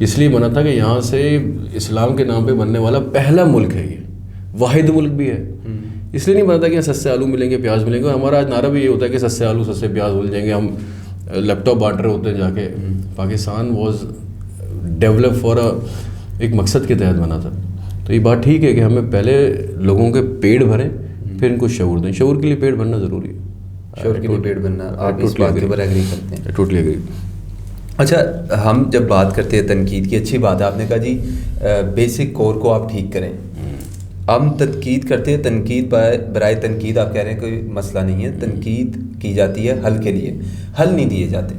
اس لیے بنا تھا کہ یہاں سے اسلام کے نام پہ بننے والا پہلا ملک ہے، یہ واحد ملک بھی ہے. اس لیے نہیں بنا تھا کہ سستے آلو ملیں گے، پیاز ملیں گے. اور ہمارا آج نعرہ بھی یہ ہوتا ہے کہ سستے آلو سستے پیاز مل جائیں گے. ہم لیپ ٹاپ بانٹ رہے ہوتے ہیں جا کے. پاکستان واز ڈیولپ فار ایک مقصد کے تحت بنا تھا. تو یہ بات ٹھیک ہے کہ ہمیں پہلے لوگوں کے پیٹ بھریں پھر ان کو شعور دیں. شعور کے لیے پیٹ بھرنا ضروری ہے. شعور کے لیے پیٹ بھرنا، آپ اس بات کے اوپر ایگری کرتے ہیں؟ Totally agree. اچھا، ہم جب بات کرتے ہیں تنقید کی، اچھی بات ہے، آپ نے کہا جی بیسک کور کو آپ ٹھیک کریں. ہم تنقید کرتے ہیں، تنقید برائے تنقید آپ کہہ رہے ہیں کوئی مسئلہ نہیں ہے. تنقید کی جاتی ہے حل کے لیے، حل نہیں دیے جاتے.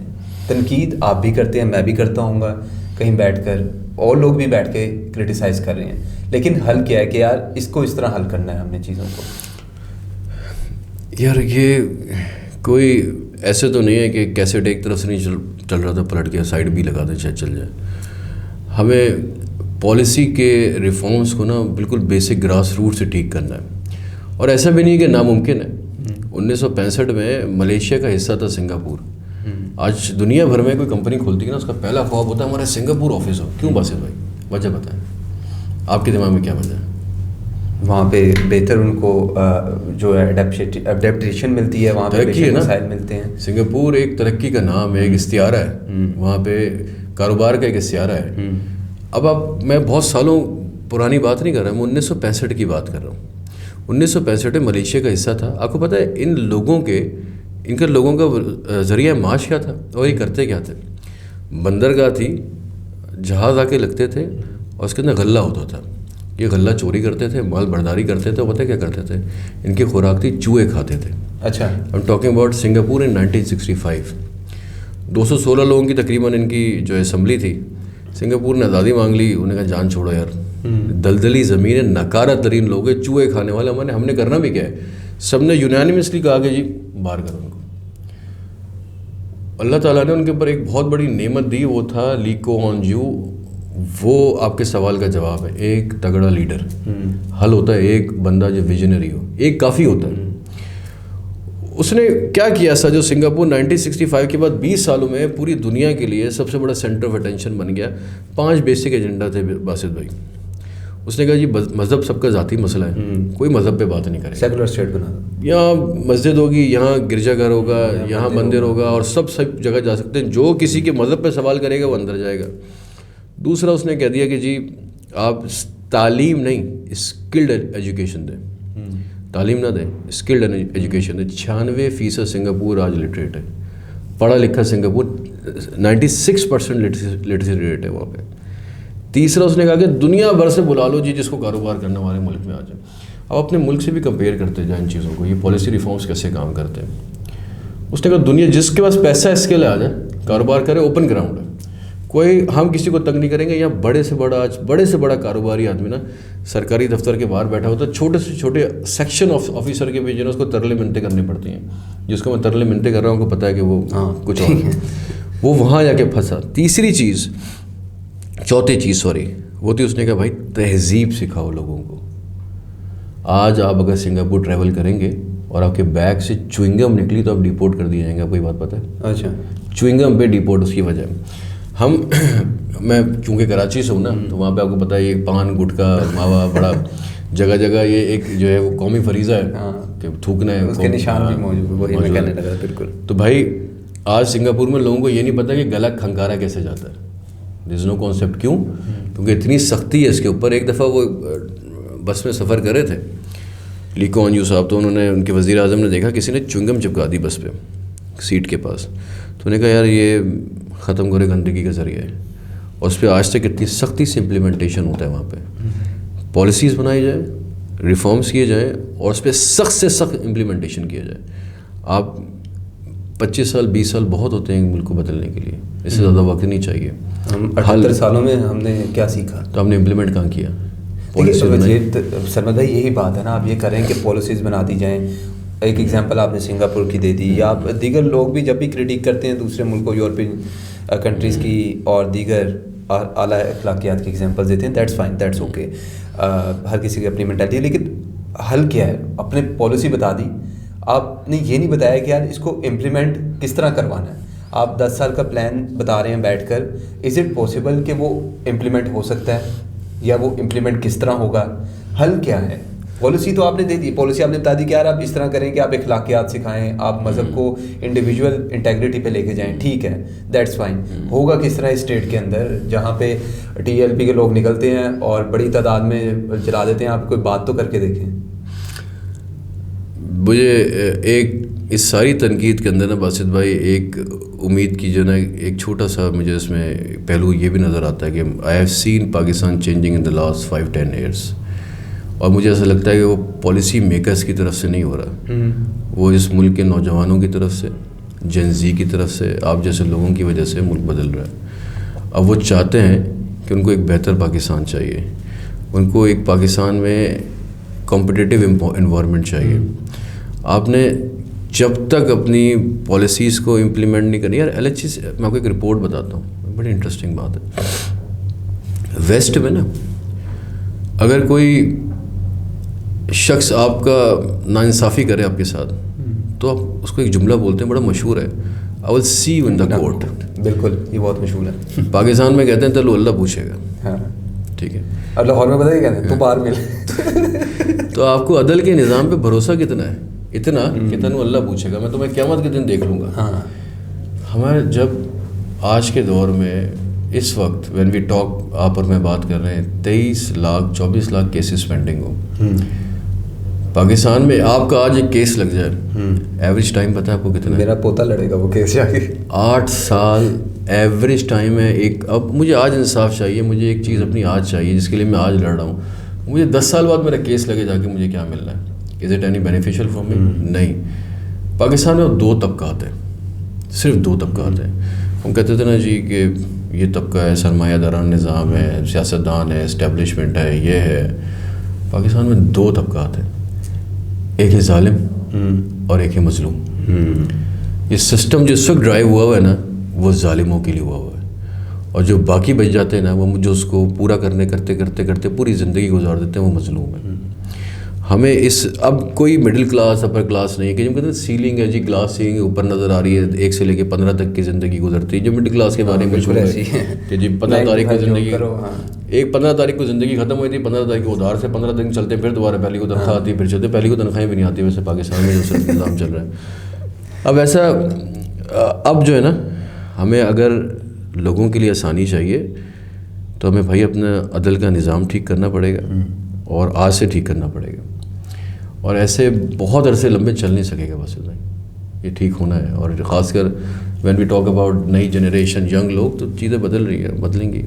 تنقید آپ بھی کرتے ہیں، میں بھی کرتا ہوں گا کہیں بیٹھ کر، اور لوگ بھی بیٹھ کے کرٹیسائز کر رہے ہیں. لیکن حل کیا ہے کہ یار اس کو اس طرح حل کرنا ہے ہم نے چیزوں کو. یار یہ کوئی ایسے تو نہیں ہے کہ کیسٹ ایک طرف سے نہیں چل رہا تھا پلٹ کے سائڈ بھی لگا دیں چاہے چل جائے. ہمیں پالیسی کے ریفارمز کو نا بالکل بیسک گراس روٹ سے ٹھیک کرنا ہے. اور ایسا بھی نہیں کہ ناممکن ہے. 1965 میں ملیشیا کا حصہ تھا سنگاپور. آج دنیا بھر میں کوئی کمپنی کھولتی ہے نا، اس کا پہلا خواب ہوتا ہے ہمارا سنگاپور آفس ہو. کیوں باسط بھائی؟ وجہ بتائیں آپ کے دماغ میں کیا وجہ ہے؟ وہاں پہ بہتر ان کو جو ہے اڈیپٹیشن ملتی ہے، وہاں پہ ترقی ہے نا، مسائل ملتے ہیں. سنگاپور ایک ترقی کا نام ہے، ایک استعارہ ہے. وہاں پہ کاروبار کا ایک استعارہ ہے. اب میں بہت سالوں پرانی بات نہیں کر رہا ہوں، میں 1965 کی بات کر رہا ہوں. 1965 میں ملیشیا کا حصہ تھا. آپ کو پتہ ہے ان لوگوں کا ذریعہ معاش کیا تھا اور یہ کرتے کیا تھے؟ بندرگاہ تھی، جہاز آ کے لگتے تھے اور اس کے اندر غلہ ہوتا تھا. یہ غلہ چوری کرتے تھے، مال برداری کرتے تھے. اور پتہ کیا کرتے تھے؟ ان کی خوراک تھی چوہے کھاتے تھے. اچھا، I'm talking about Singapore in 1965. 216 لوگوں کی تقریباً ان کی جو اسمبلی تھی. سنگاپور نے آزادی مانگ لی. انہوں نے کہا جان چھوڑو یار، دلدلی زمین ہے، نکارہ ترین لوگ ہیں، چوہے کھانے والے ہم نے کرنا بھی کیا ہے. سب نے یونانیمسلی کہا کہ جی باہر کرو ان کو. اللہ تعالیٰ نے ان کے اوپر ایک بہت بڑی نعمت دی، وہ تھا لی کوان یو. وہ آپ کے سوال کا جواب ہے. ایک تگڑا لیڈر. حل ہوتا ہے ایک بندہ جو ویژنری ہو، ایک کافی ہوتا ہے. اس نے کیا کیا ایسا جو سنگاپور 1965 کے بعد 20 سالوں میں پوری دنیا کے لیے سب سے بڑا سینٹر آف اٹینشن بن گیا. 5 بیسک ایجنڈا تھے باسط بھائی. اس نے کہا جی مذہب سب کا ذاتی مسئلہ ہے، کوئی مذہب پہ بات نہیں کرے. سیکولر اسٹیٹ بنا دو. یہاں مسجد ہوگی، یہاں گرجا گھر ہوگا، یہاں مندر ہوگا، اور سب جگہ جا سکتے ہیں. جو کسی کے مذہب پہ سوال کرے گا وہ اندر جائے گا. دوسرا اس نے کہہ دیا کہ جی آپ تعلیم نہیں، اسکلڈ ایجوکیشن دیں. تعلیم نہ دیں، اسکلڈ ایجوکیشن دیں. 96% سنگاپور آج لٹریٹ ہے، پڑھا لکھا. سنگاپور 96% لٹریسی ریٹ ہے وہاں پہ. تیسرا اس نے کہا کہ دنیا بھر سے بلا لو جی جس کو کاروبار کرنا ہمارے ملک میں آ جائے. اب اپنے ملک سے بھی کمپیئر کرتے جائیں ان چیزوں کو، یہ پالیسی ریفارمس کیسے کام کرتے ہیں. اس نے کہا دنیا جس کے پاس پیسہ ہے اسکل آ جائے، کاروبار کرے. اوپن گراؤنڈ ہے، کوئی ہم کسی کو تنگ نہیں کریں گے. یہاں بڑے سے بڑا کاروباری آدمی نا سرکاری دفتر کے باہر بیٹھا ہوتا ہے. چھوٹے سے چھوٹے سیکشن آفیسر کے بھی جو ہے اس کو ترلے منتیں کرنی پڑتی ہیں. جس کو میں ترلے منتیں کر رہا ہوں کو پتہ ہے کہ وہ کچھ اور ہے. وہ وہاں جا کے پھنسا. چوتھی چیز وہ تھی، اس نے کہا بھائی تہذیب سکھاؤ لوگوں کو. آج آپ اگر سنگاپور ٹریول کریں گے اور آپ کے بیگ سے چوئنگم نکلی تو آپ ڈیپورٹ کر دیے جائیں گے. آپ کو یہ بات پتہ ہے؟ اچھا، چوئنگم پہ ڈیپورٹ. اس کی وجہ میں چونکہ کراچی سے ہوں نا، تو وہاں پہ آپ کو پتہ ہے یہ پان گٹکا ماوا بڑا جگہ جگہ یہ ایک جو ہے وہ قومی فریضہ ہے کہ تھوکنا ہے. اس کے نشان بھی موجود ہے. بالکل. تو بھائی آج سنگاپور میں لوگوں کو یہ نہیں پتا کہ گلا کھنکارا کیسے جاتا ہے. دیر از نو کانسیپٹ. کیوں؟ کیونکہ اتنی سختی ہے اس کے اوپر. ایک دفعہ وہ بس میں سفر کر رہے تھے، لی کوان یو صاحب، تو انہوں نے ان کے وزیر اعظم نے دیکھا کسی نے چوئنگم چپکا دی بس پہ سیٹ کے پاس. تو انہوں نے کہا یار یہ ختم کرے گندگی کا ذریعہ ہے. اور اس پہ آج تک اتنی سختی سے امپلیمنٹیشن ہوتا ہے وہاں پہ. پالیسیز بنائی جائیں، ریفارمز کیے جائیں اور اس پہ سخت سے سخت امپلیمنٹیشن کیا جائے. آپ 25 سال 20 سال بہت ہوتے ہیں ملک کو بدلنے کے لیے، اس سے زیادہ وقت نہیں چاہیے. 78 سالوں میں ہم نے کیا سیکھا؟ تو ہم نے امپلیمنٹ کہاں کیا؟ سرمد بھائی یہی بات ہے نا، آپ یہ کریں کہ پالیسیز بنا دی جائیں. ایک ایگزامپل آپ نے سنگاپور کی دے دی، یا آپ دیگر لوگ بھی جب بھی کرٹیک کرتے ہیں دوسرے ملکوں، یورپین کنٹریز کی اور دیگر اعلیٰ اخلاقیات کی ایگزامپل دیتے ہیں. That's fine, that's okay. ہر کسی کی اپنی مینٹالٹی ہے. لیکن حل کیا ہے؟ آپ نے پالیسی بتا دی، آپ نے یہ نہیں بتایا کہ یار اس کو امپلیمنٹ کس طرح کروانا ہے. آپ 10 سال کا پلان بتا رہے ہیں بیٹھ کر, از اٹ پاسبل کہ وہ امپلیمنٹ ہو سکتا ہے, یا وہ امپلیمنٹ کس طرح ہوگا, حل کیا ہے؟ پالیسی تو آپ نے دے دی, پالیسی آپ نے بتا دی کہ یار آپ اس طرح کریں کہ آپ اخلاقیات سکھائیں, آپ مذہب کو انڈیویجول انٹیگریٹی پہ لے کے جائیں, ٹھیک ہے, دیٹس فائن. ہوگا کس طرح اسٹیٹ کے اندر جہاں پہ ٹی ایل پی کے لوگ نکلتے ہیں اور بڑی تعداد میں چلا دیتے ہیں؟ آپ کوئی بات تو کر کے دیکھیں. مجھے ایک اس ساری تنقید کے اندر نا باسط بھائی ایک امید کی جو نا ایک چھوٹا سا مجھے اس میں پہلو یہ بھی نظر آتا ہے کہ I have seen Pakistan changing in the last 5-10 years, اور مجھے ایسا لگتا ہے کہ وہ پالیسی میکرز کی طرف سے نہیں ہو رہا, وہ اس ملک کے نوجوانوں کی طرف سے, جن زی کی طرف سے, آپ جیسے لوگوں کی وجہ سے ملک بدل رہا ہے. اب وہ چاہتے ہیں کہ ان کو ایک بہتر پاکستان چاہیے, ان کو ایک پاکستان میں کمپٹیٹیو انوائرمنٹ چاہیے. آپ نے جب تک اپنی پالیسیز کو امپلیمنٹ نہیں کرنی, یار ایل ایچ سی میں آپ کو ایک رپورٹ بتاتا ہوں, بڑی انٹرسٹنگ بات ہے. ویسٹ میں نا اگر کوئی شخص آپ کا ناانصافی کرے آپ کے ساتھ, تو آپ اس کو ایک جملہ بولتے ہیں, بڑا مشہور ہے, آئی ول سی یو ان دا کورٹ. بالکل, یہ بہت مشہور ہے. پاکستان میں کہتے ہیں چلو اللہ پوچھے گا. ہاں ٹھیک ہے. اور لاہور میں پتہ کہتے ہیں تو باہر مل. تو آپ کو عدل کے نظام پہ بھروسہ کتنا ہے؟ اتنا کہ تنو اللہ پوچھے گا, میں تمہیں قیامت کے دن دیکھ لوں گا. ہاں, ہمارے جب آج کے دور میں اس وقت وین وی ٹاک, آپ اور میں بات کر رہے ہیں, 23 لاکھ 24 لاکھ کیسز پینڈنگ ہو پاکستان میں. آپ کا آج ایک کیس لگ جائے, ایوریج ٹائم پتہ ہے آپ کو کتنا ہے؟ میرا پوتا لڑے گا وہ کیس جا کے. 8 سال ایوریج ٹائم ہے. ایک اب مجھے آج انصاف چاہیے, مجھے ایک چیز اپنی آج چاہیے جس کے لیے میں آج لڑ رہا ہوں. مجھے 10 سال بعد میرا کیس لگے جا کے مجھے کیا مل رہا ہے؟ Is it any beneficial for me? نہیں. پاکستان میں 2 طبقات ہیں, صرف 2 طبقات ہیں. ہم کہتے تھے نا جی کہ یہ طبقہ ہے, سرمایہ داران نظام ہے, سیاستدان ہے, اسٹیبلشمنٹ ہے, یہ ہے. پاکستان میں 2 طبقات ہیں, ایک ہے ظالم اور ایک ہے مظلوم. یہ سسٹم جو اس وقت ڈرائیو ہوا ہے نا, وہ ظالموں کے لیے ہوا ہے, اور جو باقی بچ جاتے ہیں نا, وہ جو اس کو پورا کرتے پوری زندگی گزار دیتے ہیں, وہ مظلوم ہیں. ہمیں اب کوئی مڈل کلاس اپر کلاس نہیں ہے کہ جو کہتے ہیں سیلنگ ہے جی, گلاس سیلنگ اوپر نظر آ رہی ہے, 1 سے لے کے 15 تک کی زندگی گزرتی ہے. جو مڈل کلاس کے بارے میں کہ جی 15 تاریخ کو زندگی, ایک 15 تاریخ کو زندگی ختم ہوئی تھی, 15 تاریخ کو ادھار سے 15 دن چلتے, پھر دوبارہ پہلی کو تنخواہ آتی, پھر چلتے. پہلی کو تنخواہیں بھی نہیں آتی ویسے پاکستان میں جو نظام چل رہا ہے. اب ایسا اب جو ہے نا, ہمیں اگر لوگوں کے لیے آسانی چاہیے تو ہمیں بھائی اپنا عدل کا نظام ٹھیک کرنا پڑے گا, اور آج سے ٹھیک کرنا پڑے گا. اور ایسے بہت عرصے لمبے چل نہیں سکے گا بس اتنا, یہ ٹھیک ہونا ہے. اور خاص کر وین وی ٹاک اباؤٹ نئی جنریشن, ینگ لوگ, تو چیزیں بدل رہی ہیں, بدلیں گی.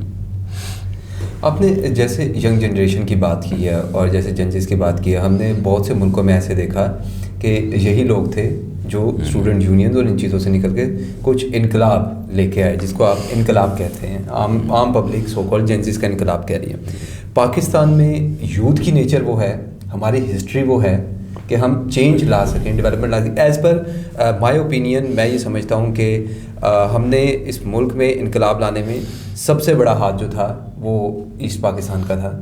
آپ نے جیسے ینگ جنریشن کی بات کی ہے اور جیسے جنجز کی بات کی ہے, ہم نے بہت سے ملکوں میں ایسے دیکھا کہ یہی لوگ تھے جو اسٹوڈنٹ یونینز اور ان چیزوں سے نکل کے کچھ انقلاب لے کے آئے, جس کو آپ انقلاب کہتے ہیں. عام پبلک سو کال جنجز کا انقلاب کہہ رہی ہے. پاکستان میں یوتھ کی نیچر وہ ہے, ہماری ہسٹری وہ ہے کہ ہم چینج لا سکیں, ڈیولپمنٹ لا سکیں. ایز پر مائی اوپینین میں یہ سمجھتا ہوں کہ ہم نے اس ملک میں انقلاب لانے میں سب سے بڑا ہاتھ جو تھا وہ ایسٹ پاکستان کا تھا,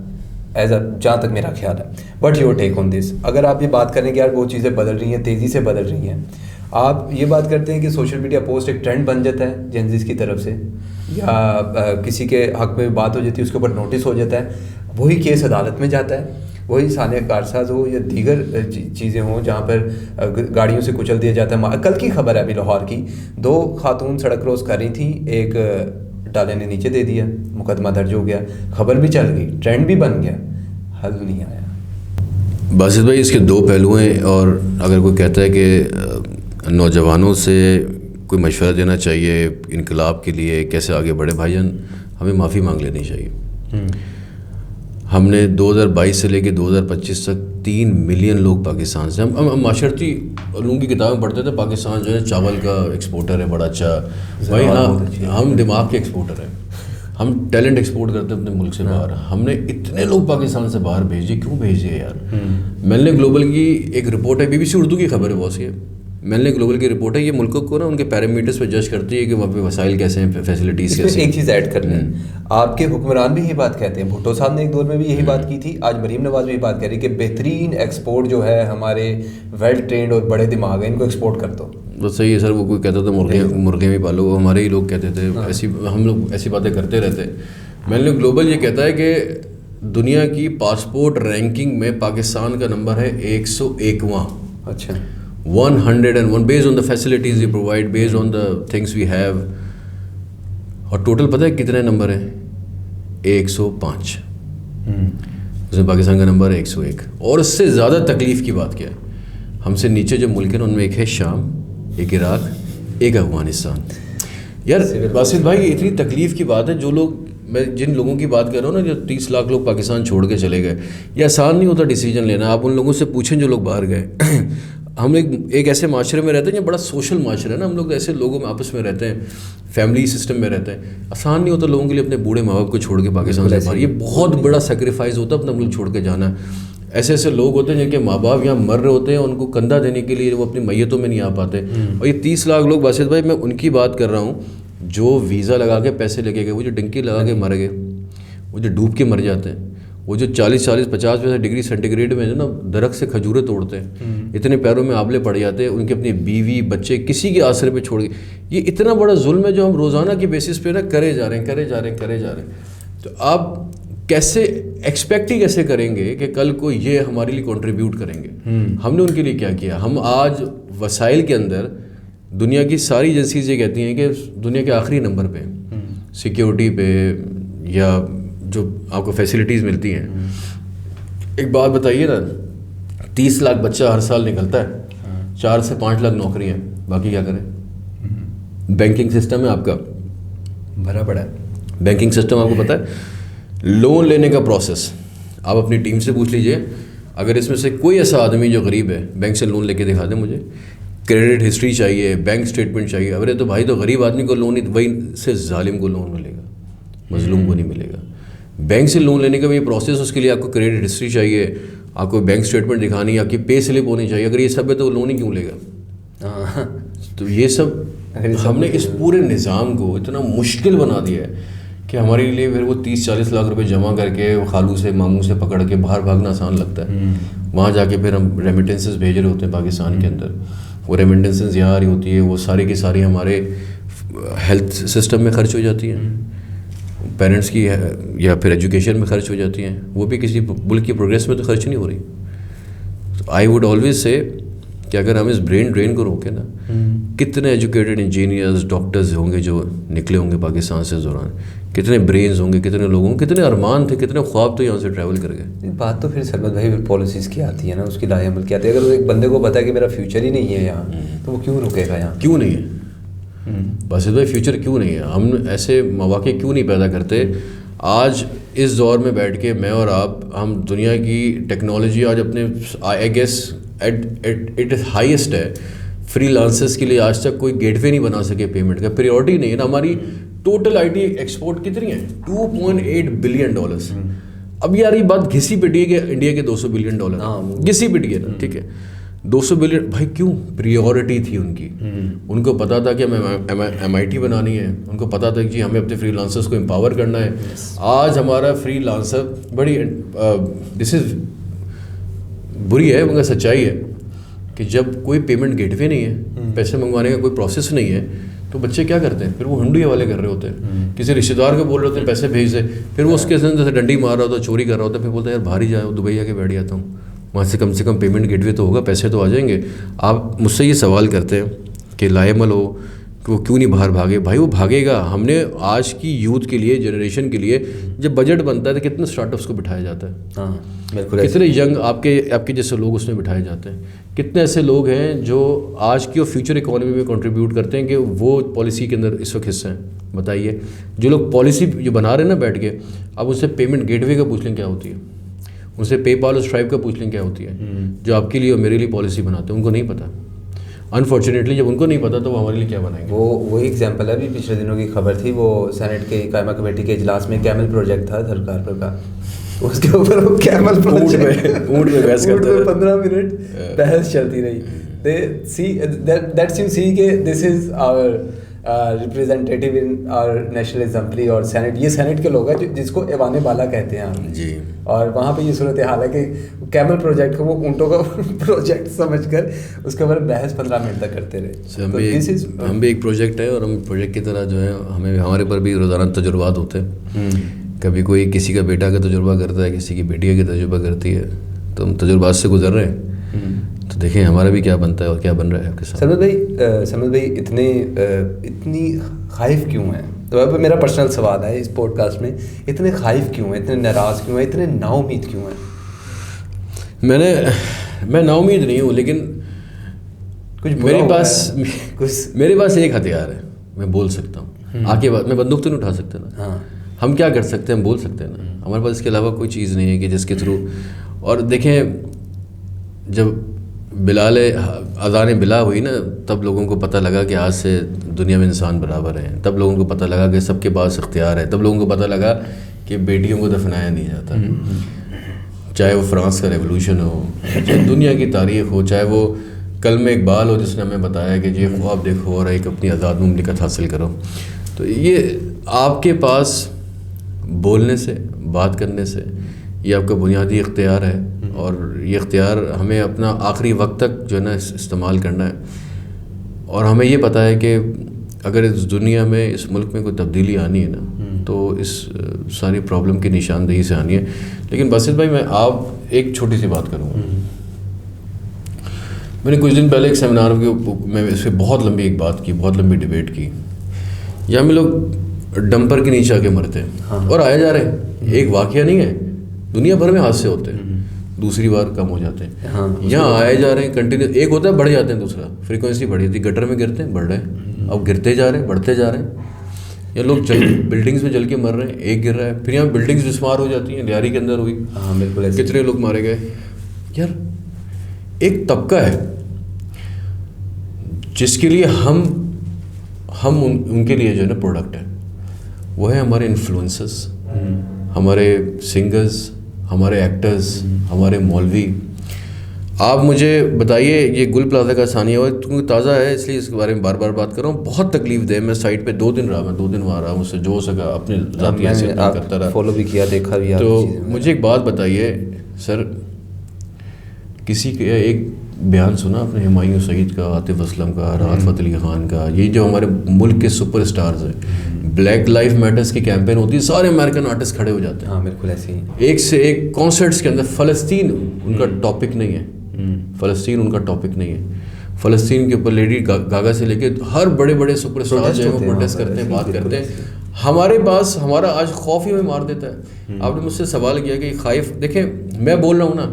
جہاں تک میرا خیال ہے. بٹ یور ٹیک آن دس, اگر آپ یہ بات کریں کہ یار وہ چیزیں بدل رہی ہیں, تیزی سے بدل رہی ہیں, آپ یہ بات کرتے ہیں کہ سوشل میڈیا پوسٹ ایک ٹرینڈ بن جاتا ہے جنزیز کی طرف سے, یا کسی کے حق میں بات ہو جاتی ہے, اس کے اوپر نوٹس ہو جاتا ہے, وہی کیس عدالت میں جاتا ہے, وہی ثانیہ کارساز ہو یا دیگر چیزیں ہوں جہاں پر گاڑیوں سے کچل دیا جاتا ہے. کل کی خبر ہے ابھی لاہور کی, 2 خاتون سڑک کراس کر رہی تھیں, ایک ڈالے نے نیچے دے دیا, مقدمہ درج ہو گیا, خبر بھی چل گئی, ٹرینڈ بھی بن گیا, حل نہیں آیا. باسط بھائی اس کے 2 پہلو ہیں, اور اگر کوئی کہتا ہے کہ نوجوانوں سے کوئی مشورہ دینا چاہیے انقلاب کے لیے کیسے آگے بڑھے, بھائی جان ہمیں معافی مانگ لینی چاہیے. ہم نے 2022 سے لے کے 2025 تک 3 ملین لوگ پاکستان سے, ہم معاشرتی علوم کی کتابیں پڑھتے تھے, پاکستان جو ہے چاول کا ایکسپورٹر ہے بڑا اچھا. بھائی ہم دماغ کے ایکسپورٹر ہیں, ہم ٹیلنٹ ایکسپورٹ کرتے ہیں اپنے ملک سے باہر. ہم نے اتنے لوگ پاکستان سے باہر بھیجے, کیوں بھیجے یار؟ میلنے گلوبل کی ایک رپورٹ ہے, BBC اردو کی خبر ہے بہت سی ہے, میلنے گلوبل کی رپورٹ ہے, یہ ملکوں کو نا ان کے پیرامیٹرز پہ جج کرتی ہے کہ وہاں پہ وسائل کیسے ہیں, فیسلٹیز کیسے ہیں. ایک چیز ایڈ کرنا ہے, آپ کے حکمران بھی یہی بات کہتے ہیں, بھٹو صاحب نے ایک دور میں بھی یہی بات کی تھی, آج مریم نواز بھی یہی بات کہہ رہی ہے کہ بہترین ایکسپورٹ جو ہے ہمارے ویل ٹرینڈ اور بڑے دماغ ہیں, ان کو ایکسپورٹ کر دو. بس صحیح ہے سر. وہ کوئی کہتا تھا مرغے بھی پالو, وہ ہمارے ہی لوگ کہتے تھے. ایسی ہم لوگ ایسی باتیں کرتے رہتے. میں نے گلوبل یہ کہتا ہے کہ دنیا کی پاسپورٹ رینکنگ میں پاکستان کا نمبر ہے 101واں. اچھا 101 based on the facilities we provide, based on the things we have. اور ٹوٹل پتہ ہے کتنے نمبر ہیں؟ 105. اس میں پاکستان کا نمبر ہے 101. اور اس سے زیادہ تکلیف کی بات کیا ہے, ہم سے نیچے جو ملک ہیں ان میں ایک ہے شام, ایک عراق, ایک افغانستان. یار باسط بھائی یہ اتنی تکلیف کی بات ہے. جو لوگ, میں جن لوگوں کی بات کر رہا ہوں نا, جو 30 لاکھ لوگ پاکستان چھوڑ کے چلے گئے, یہ آسان نہیں ہوتا ڈیسیجن لینا. آپ ان لوگوں سے پوچھیں جو لوگ باہر گئے. ہم ایک ایسے معاشرے میں رہتے ہیں جو بڑا سوشل معاشرہ ہے نا, ہم لوگ ایسے لوگوں میں آپس میں رہتے ہیں, فیملی سسٹم میں رہتے ہیں. آسان نہیں ہوتا لوگوں کے لیے اپنے بوڑھے ماں باپ کو چھوڑ کے پاکستان سے باہر. یہ بہت بڑا سیکریفائز ہوتا ہے اپنا ملک چھوڑ کے جانا. ایسے ایسے لوگ ہوتے ہیں جن کے ماں باپ یہاں مر رہے ہوتے ہیں, ان کو کندھا دینے کے لیے وہ اپنی میتوں میں نہیں آ پاتے. اور یہ 30 لاکھ لوگ باسط بھائی, میں ان کی بات کر رہا ہوں جو ویزا لگا کے پیسے لے کے گئے, وہ جو ڈنکی لگا کے مر گئے, وہ جو ڈوب کے مر جاتے ہیں, وہ جو 40-50 ڈگری سینٹی گریڈ میں جو نا درخت سے کھجوریں توڑتے ہیں, اتنے پیروں میں آبلے پڑ جاتے ہیں, ان کے اپنی بیوی بچے کسی کے آسرے پہ چھوڑ کے. یہ اتنا بڑا ظلم ہے جو ہم روزانہ کی بیسس پہ نا کرے جا رہے ہیں. تو آپ کیسے ایکسپیکٹ ہی کیسے کریں گے کہ کل کو یہ ہمارے لیے کنٹریبیوٹ کریں گے؟ ہم نے ان کے لیے کیا کیا؟ ہم آج وسائل کے اندر دنیا کی ساری ایجنسیز یہ کہتی ہیں کہ دنیا کے آخری نمبر پہ سیکیورٹی پہ یا جو آپ کو فیسلٹیز ملتی ہیں. ایک بات بتائیے نا, 30 لاکھ بچہ ہر سال نکلتا ہے, 4 سے 5 لاکھ نوکریاں, باقی کیا کریں؟ بینکنگ سسٹم ہے آپ کا بھرا پڑا ہے. بینکنگ سسٹم آپ کو پتہ ہے, لون لینے کا پروسیس آپ اپنی ٹیم سے پوچھ لیجئے. اگر اس میں سے کوئی ایسا آدمی جو غریب ہے, بینک سے لون لے کے دکھا دیں مجھے, کریڈٹ ہسٹری چاہیے, بینک اسٹیٹمنٹ چاہیے. ارے تو بھائی, تو غریب آدمی کو لون, وہی سے ظالم کو لون ملے گا, مظلوم کو نہیں ملے گا. بینک سے لون لینے کا بھی پروسیس, اس کے لیے آپ کو کریڈٹ ہسٹری چاہیے, آپ کو بینک اسٹیٹمنٹ دکھانی ہے, آپ کی پے سلپ ہونی چاہیے. اگر یہ سب ہے تو لون ہی کیوں لے گا؟ تو یہ سب ہم نے اس پورے نظام کو اتنا مشکل بنا دیا ہے کہ ہمارے لیے پھر وہ 30-40 لاکھ روپے جمع کر کے خالو سے ماموں سے پکڑ کے باہر بھاگنا آسان لگتا ہے. وہاں جا کے پھر ہم ریمیٹنسز بھیج رہے ہوتے ہیں پاکستان کے اندر. وہ ریمیٹنسز یہاں آ رہی ہوتی ہے, وہ ساری کی ساری ہمارے ہیلتھ سسٹم میں خرچ ہو جاتی ہیں, پیرنٹس کی یا پھر ایجوکیشن میں خرچ ہو جاتی ہیں. وہ بھی کسی ملک کی پروگریس میں تو خرچ نہیں ہو رہی. آئی ووڈ آلویز سے کہ اگر ہم اس برین ڈرین کو روکیں نا, کتنے ایجوکیٹڈ انجینئرز, ڈاکٹرز ہوں گے جو نکلے ہوں گے پاکستان سے دوران, کتنے برینز ہوں گے, کتنے لوگوں, کتنے ارمان تھے, کتنے خواب تو یہاں سے ٹریول کر گئے. بات تو پھر سرمد بھائی پالیسیز کی آتی ہے نا, اس کی لائے عمل کی آتی ہے. اگر ایک بندے کو پتا ہے کہ میرا فیوچر ہی نہیں ہے یہاں, تو وہ کیوں رکے گا یہاں؟ کیوں نہیں ہے باسط بھائی, فیوچر کیوں نہیں ہے؟ ہم ایسے مواقع کیوں نہیں پیدا کرتے؟ آج اس دور میں بیٹھ کے میں اور آپ, ہم دنیا کی ٹیکنالوجی آج اپنے آئی گیس اٹ ہائیسٹ ہے. فری لانسرس کے لیے آج تک کوئی گیٹ وے نہیں بنا سکے پیمنٹ کا, پریورٹی نہیں ہے نا. ہماری ٹوٹل آئی ٹی ایکسپورٹ کتنی ہے؟ $2.8 بلین. اب یار یہ بات گھسی پٹی ہے کہ انڈیا کے $200 بلین, گھسی پٹی ہے نا, ٹھیک ہے, 200 بلین. بھائی کیوں؟ پریورٹی تھی ان کی. ان کو پتا تھا کہ ہمیں MIT بنانی ہے, ان کو پتا تھا کہ ہمیں اپنے فری لانسرس کو امپاور کرنا ہے. آج ہمارا فری لانسر بڑی دس از بری ہے مگر سچائی ہے کہ جب کوئی پیمنٹ گیٹ وے نہیں ہے, پیسے منگوانے کا کوئی پروسیس نہیں ہے, تو بچے کیا کرتے ہیں؟ پھر وہ ہنڈی حوالے کر رہے ہوتے ہیں, کسی رشتے دار کو بول رہے ہوتے ہیں پیسے بھیج دے, پھر وہ اس کے اندر ڈنڈی مار رہا ہوتا ہے, چوری کر رہا ہوتا ہے, پھر بولتا ہے یار باہر ہی جاؤ, دبئی آ کے بیٹھ جاتا ہوں, وہاں سے کم پیمنٹ گیٹ وے تو ہوگا, پیسے تو آ جائیں گے. آپ مجھ سے یہ سوال کرتے ہیں کہ لائعمل ہو کہ وہ کیوں نہیں باہر بھاگے. بھائی وہ بھاگے گا. ہم نے آج کی یوتھ کے لیے, جنریشن کے لیے جب بجٹ بنتا ہے تو کتنے اسٹارٹ اپس کو بٹھایا جاتا ہے, ہاں بالکل, کتنے ینگ آپ کے جیسے لوگ اس میں بٹھائے جاتے ہیں. کتنے ایسے لوگ ہیں جو آج کی اور فیوچر اکانومی میں کنٹریبیوٹ کرتے ہیں کہ وہ پالیسی کے اندر اس وقت حصہ ہیں. بتائیے, جو لوگ پالیسی جو بنا رہے ہیں نا بیٹھ کے, آپ ان سے پیمنٹ گیٹ وے کا پوچھ لیں کیا ہوتی ہے, ان سے پے پال اور اسٹرائپ کا پوچھ لیں کیا ہوتی ہے, جو آپ کے لیے اور میرے لیے پالیسی بناتے ہیں. ان کو نہیں پتہ. انفارچونیٹلی جب ان کو نہیں پتا تو وہ ہمارے لیے کیا بنائیں گے. وہی ایگزامپل ہے. ابھی پچھلے دنوں کی خبر تھی, وہ سینٹ کے قائمہ کمیٹی کے اجلاس میں کیمل پروجیکٹ تھا سرکار پر کا, اس کے اوپر وہ کیمل پروجیکٹ اونٹ میں بحث کرتے رہے, 15 منٹ بحث چلتی رہی. دیٹس یو سی کہ دس از آور ریپریزنٹیٹیو ان اور نیشنل اسمبلی اور سینٹ, یہ سینٹ کے لوگ ہیں جس کو ایوان بالا کہتے ہیں ہم جی. اور وہاں پہ یہ صورت حال ہے کہ کیمل پروجیکٹ کو وہ اونٹوں کا پروجیکٹ سمجھ کر اس کے اوپر بحث 15 منٹ تک کرتے رہے. ہم بھی ایک پروجیکٹ ہے اور ہم پروجیکٹ کی طرح جو ہے ہمیں ہمارے پر بھی روزانہ تجربات ہوتے ہیں. کبھی کوئی کسی کا بیٹا کا تجربہ کرتا ہے, کسی کی بیٹی کا تجربہ کرتی ہے, تو ہم تجربات سے گزر رہے ہیں. تو دیکھیں ہمارا بھی کیا بنتا ہے اور کیا بن رہا ہے آپ کے ساتھ. سمد بھائی اتنی خائف کیوں ہیں؟ تو میرا پرسنل سوال ہے اس پوڈ کاسٹ میں, اتنے خائف کیوں ہیں, اتنے ناراض کیوں ہیں, اتنے نا امید کیوں ہیں؟ میں نا امید نہیں ہوں, لیکن کچھ میرے پاس ایک ہتھیار ہے, میں بول سکتا ہوں. آ کے بعد میں بندوق تو نہیں اٹھا سکتا نا. ہاں, ہم کیا کر سکتے ہیں, ہم بول سکتے ہیں نا. ہمارے پاس اس کے علاوہ کوئی چیز نہیں ہے کہ جس کے تھرو. اور دیکھیں جب بلال اذان بلا ہوئی نا, تب لوگوں کو پتہ لگا کہ آج سے دنیا میں انسان برابر ہیں. تب لوگوں کو پتہ لگا کہ سب کے پاس اختیار ہے. تب لوگوں کو پتہ لگا کہ بیٹیوں کو دفنایا نہیں جاتا. چاہے وہ فرانس کا ریولوشن ہو, چاہے دنیا کی تاریخ ہو, چاہے وہ کلمہ اقبال ہو جس نے ہمیں بتایا کہ یہ خواب دیکھو اور ایک اپنی آزاد مملکت حاصل کرو. تو یہ آپ کے پاس بولنے سے, بات کرنے سے, یہ آپ کا بنیادی اختیار ہے. اور یہ اختیار ہمیں اپنا آخری وقت تک جو ہے نا استعمال کرنا ہے. اور ہمیں یہ پتہ ہے کہ اگر اس دنیا میں, اس ملک میں کوئی تبدیلی آنی ہے نا, تو اس ساری پرابلم کی نشاندہی سے آنی ہے. لیکن باسط بھائی میں آپ ایک چھوٹی سی بات کروں گا. میں نے کچھ دن پہلے ایک سیمینار میں اس پہ بہت لمبی ایک بات کی, بہت لمبی ڈیبیٹ کی. یہاں میں لوگ ڈمپر کے نیچے آ کے مرتے ہیں اور آئے جا رہے ہیں. ایک واقعہ نہیں ہے, دنیا بھر میں حادثے ہوتے ہیں, دوسری بار کم ہو جاتے ہیں. یہاں آئے جا رہے ہیں کنٹینیو, ایک ہوتا ہے بڑھ جاتے ہیں, دوسرا فریکوینسی بڑھی تھی. گٹر میں گرتے ہیں, بڑھ رہے ہیں, اب گرتے جا رہے ہیں, بڑھتے جا رہے ہیں. یا لوگ بلڈنگس میں جل کے مر رہے ہیں, ایک گر رہا ہے. پھر یہاں بلڈنگس مسمار ہو جاتی ہیں, لیاری کے اندر ہوئی, بالکل کتنے لوگ مارے گئے. یار ایک طبقہ ہے جس کے لیے ہم ان کے لیے جو ہے نا پروڈکٹ ہے, وہ ہے ہمارے انفلوئنسز, ہمارے سنگرز, ہمارے ایکٹرز, ہمارے مولوی. آپ مجھے بتائیے, یہ گل پلازا کا ثانیہ ہوا کیونکہ تازہ ہے اس لیے اس کے بارے میں بار بار بات کر رہا ہوں. بہت تکلیف دہ, میں سائٹ پہ 2 دن رہا, میں 2 دن وہاں رہا, مجھ سے جو ہو سکا اپنے ذاتی حیثیت میں کرتا رہا, فالو بھی کیا, دیکھا بھی. تو مجھے ایک بات بتائیے سر, کسی کے ایک بیان سنا آپ نے ہمایوں سعید کا, عاطف اسلم کا, راحت فتح علی خان کا, یہ جو ہمارے ملک کے سپر اسٹارز ہیں, بلیک لائف میٹرز کی کیمپین ہوتی ہے, سارے امریکن آرٹسٹ کھڑے ہو جاتے ہیں. ہاں بالکل ایسے ہی, ایک سے ایک کانسرٹس کے اندر. فلسطین ان کا ٹاپک نہیں ہے, فلسطین ان کا ٹاپک نہیں ہے. فلسطین کے اوپر لیڈی گاگا سے لے کے ہر بڑے بڑے سپر اسٹار جو ہے وہ پروٹیسٹ کرتے ہیں, بات کرتے ہیں. ہمارے پاس ہمارا آج خوف ہی میں مار دیتا ہے. آپ نے مجھ سے سوال کیا کہ خائف, دیکھیں میں بول رہا ہوں نا,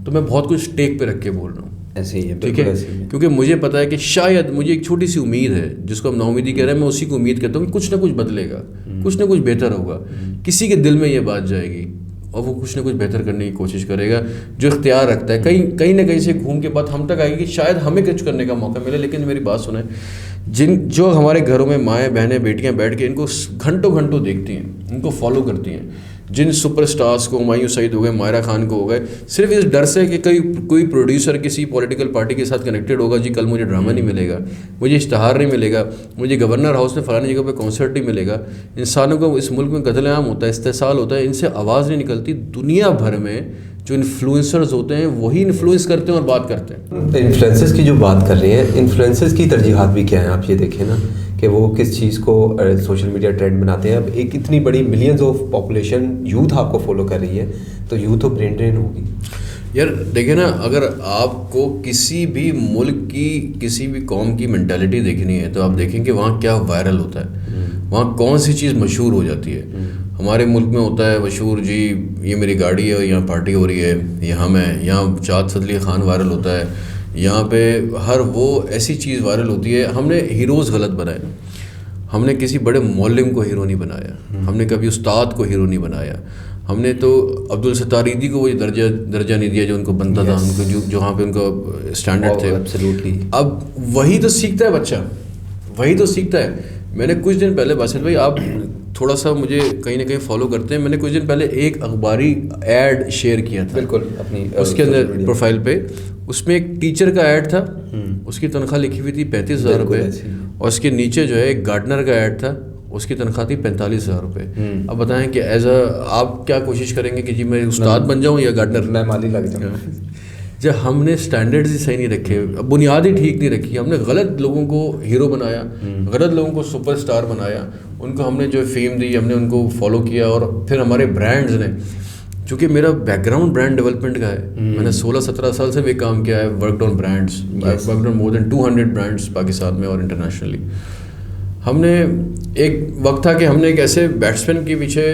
تو میں بہت کچھ ٹیک پہ رکھ کے بول رہا ہوں, ایسے ہی ہے, ٹھیک ہے, کیونکہ مجھے پتا ہے کہ شاید مجھے ایک چھوٹی سی امید ہے, جس کو ہم نا امیدی کہہ رہے ہیں, میں اسی کو امید کرتا ہوں کہ کچھ نہ کچھ بدلے گا, کچھ نہ کچھ بہتر ہوگا. کسی کے دل میں یہ بات جائے گی اور وہ کچھ نہ کچھ بہتر کرنے کی کوشش کرے گا, جو اختیار رکھتا ہے. کہیں نہ کہیں سے گھوم کے بات ہم تک آئے گی, شاید ہمیں کچھ کرنے کا موقع ملے. لیکن میری بات سنیں, جو ہمارے گھروں میں مائیں بہنیں بیٹیاں بیٹھ کے ان کو گھنٹوں دیکھتی ہیں, ان کو فالو کرتی ہیں, جن سپر اسٹارس کو, ہمایوں سعید ہو گئے, مائرہ خان کو ہو گئے, صرف اس ڈر سے کہ کوئی پروڈیوسر کسی پولیٹیکل پارٹی کے ساتھ کنیکٹڈ ہوگا, جی کل مجھے ڈرامہ نہیں ملے گا, مجھے اشتہار نہیں ملے گا, مجھے گورنر ہاؤس میں فلانی جگہ پہ کانسرٹ نہیں ملے گا. انسانوں کو اس ملک میں قتل عام ہوتا ہے, استحصال ہوتا ہے, ان سے آواز نہیں نکلتی. دنیا بھر میں جو انفلوئنسرز ہوتے ہیں وہی انفلوئنس کرتے ہیں اور بات کرتے ہیں. انفلوئنسرز کی جو بات کر رہے ہیں, انفلوئنسرز کی ترجیحات بھی کیا ہیں آپ یہ دیکھیں نا, کہ وہ کس چیز کو سوشل میڈیا ٹرینڈ بناتے ہیں. اب ایک اتنی بڑی ملینز آف پاپولیشن یوتھ آپ کو فالو کر رہی ہے, تو یوتھ تو برین ڈرین ہوگی. یار دیکھیں نا, اگر آپ کو کسی بھی ملک کی, کسی بھی قوم کی مینٹیلٹی دیکھنی ہے, تو آپ دیکھیں کہ وہاں کیا وائرل ہوتا ہے, وہاں کون سی چیز مشہور ہو جاتی ہے. ہمارے ملک میں ہوتا ہے مشہور, جی یہ میری گاڑی ہے, یہاں پارٹی ہو رہی ہے, یہ ہم ہیں. یہاں چاہت فتح علی خان وائرل ہوتا ہے, یہاں پہ ہر وہ ایسی چیز وائرل ہوتی ہے. ہم نے ہیروز غلط بنائے, ہم نے کسی بڑے معلم کو ہیرو نہیں بنایا, ہم نے کبھی استاد کو ہیرو نہیں بنایا. ہم نے تو عبدالستار ایدھی کو وہ درجہ نہیں دیا جو ان کو بنتا تھا, ان کو جو وہاں پہ ان کو اسٹینڈرڈ تھے. اب وہی تو سیکھتا ہے بچہ, وہی تو سیکھتا ہے. میں نے کچھ دن پہلے, باسط بھائی آپ تھوڑا سا مجھے کہیں نہ کہیں فالو کرتے ہیں, میں نے کچھ دن پہلے ایک اخباری ایڈ شیئر کیا تھا, بالکل اپنی اس کے اندر پروفائل پہ. اس میں ایک ٹیچر کا ایڈ تھا, اس کی تنخواہ لکھی ہوئی تھی 35,000 روپے, اور اس کے نیچے جو ہے ایک گارڈنر کا ایڈ تھا, اس کی تنخواہ تھی 45,000 روپے. اب بتائیں کہ ایز اے آپ کیا کوشش کریں گے کہ جی میں استاد بن جاؤں یا گارڈنر, میں مالی لگ جاؤں. جب ہم نے اسٹینڈرڈز ہی صحیح نہیں رکھے, بنیاد ہی ٹھیک نہیں رکھی, ہم نے غلط لوگوں کو ہیرو بنایا, غلط لوگوں کو سپر اسٹار بنایا, ان کو ہم نے جو فیم دی ہم نے ان کو فالو کیا. اور پھر ہمارے برانڈز نے, چونکہ میرا بیک گراؤنڈ برانڈ ڈیولپمنٹ کا ہے, میں نے 16-17 سال سے بھی کام کیا ہے, worked on brands, worked on more than 200 brands Pakistan میں اور انٹرنیشنلی. ہم نے ایک وقت تھا کہ ہم نے ایک ایسے بیٹسمین کے پیچھے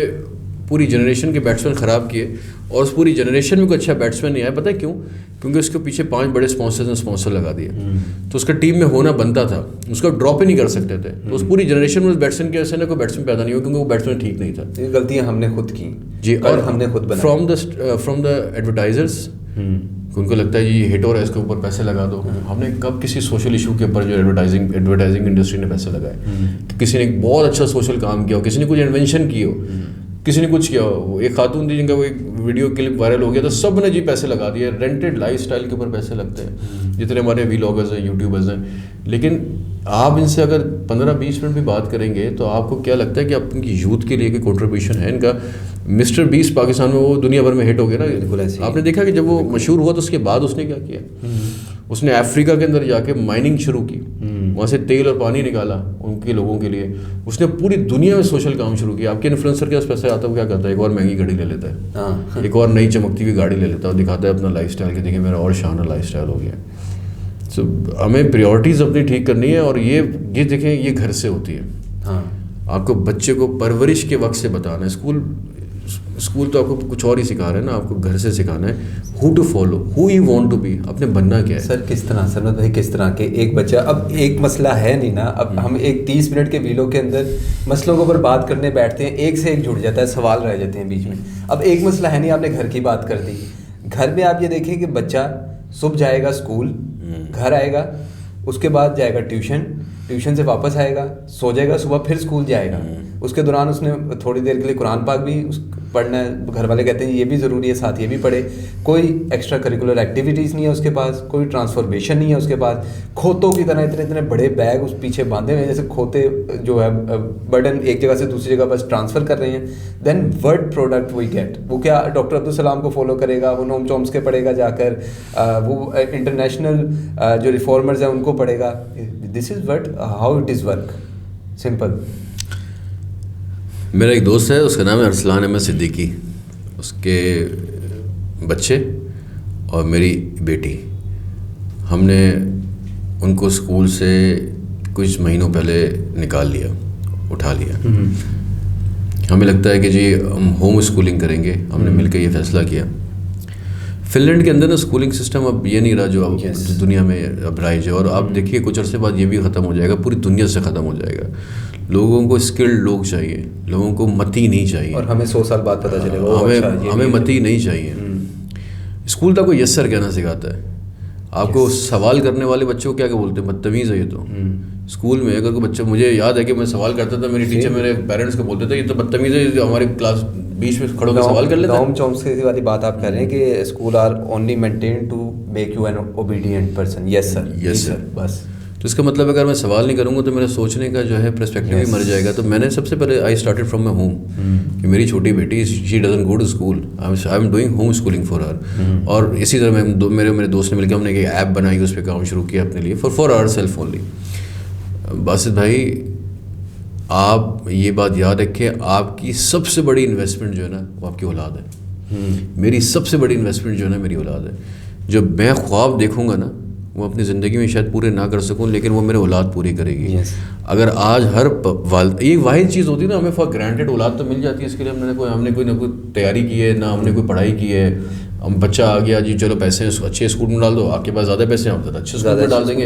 پوری جنریشن کے بیٹسمین خراب کیے, اور اس پوری جنریشن میں کوئی اچھا بیٹسمین نہیں آیا. پتہ ہے کیوں؟ کیونکہ اس کے پیچھے 5 بڑے اسپانسرز نے اسپانسر لگا دیے, تو اس کا ٹیم میں ہونا بنتا تھا, اس کو ڈراپ ہی نہیں کر سکتے تھے. تو اس پوری جنریشن میں اس بیٹسمین کی وجہ سے کوئی بیٹسمین پیدا نہیں ہوا, کیونکہ وہ بیٹسمین ٹھیک نہیں تھا. یہ غلطیاں ہم نے خود کی جی, اور ہم نے خود بنائی فرام دا ایڈورٹائزرز. ان کو لگتا ہے جی یہ ہٹ ہو رہا ہے, اس کے اوپر پیسے لگا دو. ہم نے کب کسی سوشل ایشو کے اوپر جو ایڈورٹائزنگ انڈسٹری نے پیسے لگائے, کہ کسی نے ایک بہت اچھا سوشل کام کیا ہو, کسی نے کچھ انوینشن کی ہو, کسی نے کچھ کیا ہو, ایک خاتون تھی جن کا وہ ایک ویڈیو کلپ وائرل ہو گیا تو سب نے جی پیسے لگا دیے. رینٹڈ لائف اسٹائل کے اوپر پیسے لگتے ہیں, جتنے ہمارے ویلاگرز ہیں, یوٹیوبرز ہیں. لیکن آپ ان سے اگر 15-20 منٹ بھی بات کریں گے تو آپ کو کیا لگتا ہے کہ آپ کی یوتھ کے لیے کوئی کنٹریبیوشن ہے ان کا؟ مسٹر بیسٹ پاکستان میں وہ دنیا بھر میں ہٹ ہو گیا نا. آپ نے دیکھا کہ جب وہ مشہور ہوا تو اس کے بعد اس نے کیا کیا, اس نے افریقہ کے اندر جا کے مائننگ شروع کی, وہاں سے تیل اور پانی نکالا ان کے لوگوں کے لیے. اس نے پوری دنیا میں سوشل کام شروع کیا. آپ کے انفلوئنسر کے پاس پیسے آتا ہے وہ کیا کرتا ہے, ایک اور مہنگی گاڑی لے لیتا ہے, ایک اور نئی چمکتی ہوئی گاڑی لے لیتا ہے, اور دکھاتا ہے اپنا لائف اسٹائل کہ دیکھیں میرا اور شاندار لائف اسٹائل ہو گیا. سو ہمیں پریورٹیز اپنی ٹھیک کرنی ہے, اور یہ دیکھیں یہ گھر سے ہوتی ہے. ہاں, آپ کو بچے کو پرورش کے وقت سے بتانا ہے. اسکول تو آپ کو کچھ اور ہی سکھا رہے ہیں نا, آپ کو گھر سے سکھانا ہے how to follow, who you want to be, اپنے بننا کیا ہے. سر کس طرح, سرمد بھائی کس طرح کہ ایک بچہ, اب ایک مسئلہ ہے نہیں نا, اب ہم ایک 30 منٹ کے ویلو کے اندر مسئلوں کے اوپر بات کرنے بیٹھتے ہیں, ایک سے ایک جڑ جاتا ہے, سوال رہ جاتے ہیں بیچ میں. اب ایک مسئلہ ہے نہیں, آپ نے گھر کی بات کر دی. گھر میں آپ یہ دیکھیں کہ بچہ صبح جائے گا اسکول, گھر آئے گا, اس کے بعد جائے گا ٹیوشن سے واپس آئے گا, سو جائے گا, صبح پھر اسکول جائے گا. اس کے دوران اس نے تھوڑی دیر کے لیے قرآن پاک بھی پڑھنا ہے, گھر والے کہتے ہیں یہ بھی ضروری ہے, ساتھ یہ بھی پڑھے. کوئی ایکسٹرا کریکولر ایکٹیویٹیز نہیں ہے اس کے پاس, کوئی ٹرانسفارمیشن نہیں ہے اس کے پاس. کھوتوں کی طرح اتنے بڑے بیگ اس پیچھے باندھے ہوئے ہیں, جیسے کھوتے جو ہے برڈن ایک جگہ سے دوسری جگہ بس ٹرانسفر کر رہے ہیں. Then word product we get, وہ کیا ڈاکٹر عبدالسلام کو فالو کرے گا, وہ نوم چومس کے پڑھے گا جا کر, وہ انٹرنیشنل جو ریفارمرز ہیں ان کو پڑھے گا. This is what how it is work, simple. میرا ایک دوست ہے, اس کا نام ہے ارسلان احمد صدیقی. اس کے بچے اور میری بیٹی, ہم نے ان کو اسکول سے کچھ مہینوں پہلے نکال لیا, اٹھا لیا. ہمیں لگتا ہے کہ جی ہم ہوم اسکولنگ کریں گے, ہم نے مل کے یہ فیصلہ کیا. فن لینڈ کے اندر نا اسکولنگ سسٹم اب یہ نہیں رہا جو اب دنیا میں اب رائج ہے, اور آپ دیکھیے کچھ عرصے بعد یہ بھی ختم ہو جائے گا, پوری دنیا سے ختم ہو جائے گا. لوگوں کو اسکلڈ لوگ چاہیے, لوگوں کو متی نہیں چاہیے, اور ہمیں 100 سال بعد پتہ چلے گا ہمیں متی نہیں چاہیے. اسکول تو آپ کو یس سر کہنا سکھاتا ہے. آپ کو سوال کرنے والے بچوں کو کیا بولتے ہیں, بدتمیز ہے یہ تو. اسکول میں اگر کوئی بچہ, مجھے یاد ہے کہ میں سوال کرتا تھا, میری ٹیچر میرے پیرنٹس کو بولتے تھے یہ تو بدتمیز ہے, ہماری کلاس بیچ میں کھڑوں کے سوال کر لیتے ہیں. نوم چومسکی والی بات آپ کر رہے ہیں کہ school are only maintain to make you an obedient person. Yes sir, yes sir, بس. تو اس کا مطلب اگر میں سوال نہیں کروں گا تو میرا سوچنے کا جو ہے پرسپیکٹیو ہی مر جائے گا. تو میں نے سب سے پہلے I started from my home, کہ میری چھوٹی بیٹی she doesn't go to school, I am doing home schooling for her. اور اسی طرح میرے دوست نے مل کے ہم نے ایک ایپ بنائی, اس پہ کام شروع کیا اپنے لیے for our self only. Basit بھائی آپ یہ بات یاد رکھیں, آپ کی سب سے بڑی انویسٹمنٹ جو ہے نا وہ آپ کی اولاد ہے. میری سب سے بڑی انویسٹمنٹ جو ہے نا میری اولاد ہے. جو میں خواب دیکھوں گا نا وہ اپنی زندگی میں شاید پورے نہ کر سکوں, لیکن وہ میرے اولاد پوری کرے گی. اگر آج ہر والد, یہ واحد چیز ہوتی ہے نا, ہمیں فار گرانٹیڈ اولاد تو مل جاتی ہے, اس کے لیے ہم نے کوئی نہ کوئی تیاری کی ہے, نہ ہم نے کوئی پڑھائی کی ہے. ہم بچہ آ گیا جی چلو پیسے اچھے اسکول میں ڈال دو, آپ کے پاس زیادہ پیسے ہیں آپ زیادہ اچھے اسکول میں ڈال دیں گے.